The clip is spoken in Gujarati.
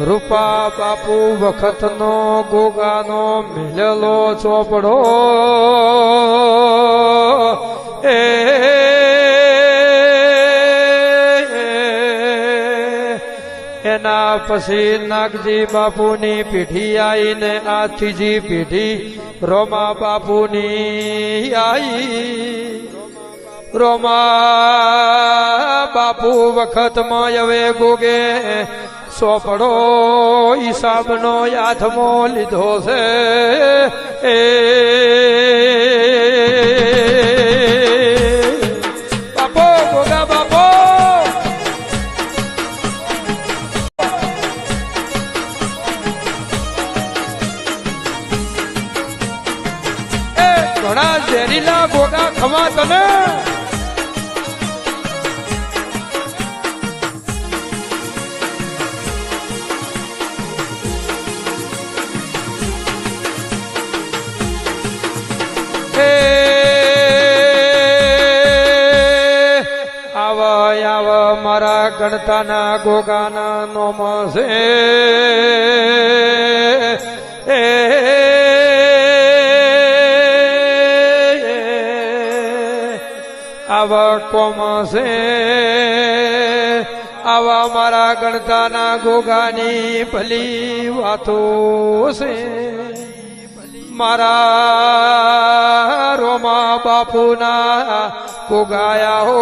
રૂપા બાપુ વખતનો ગોગાનો મિલેલો ચોપડો એના પછી નાગજી બાપુની પીઠી આવીને આ ત્રીજી પીઠી રોમા બાપુની આવી રોમા બાપુ વખતમાં હવે ગોગે સોપડો હિસાબનો હાથમો લીધો છે બાપો ગોગા બાપો ઘણા ઝેરીલા ગોગા ખમા તને આવા મારા ગણતાના ગોગાના નોમ છે આવા કોમ છે આવા મારા ગણતાના ગોગાની ભલી વાતો છે મારા રોમા બાપુના ગોગાયા હો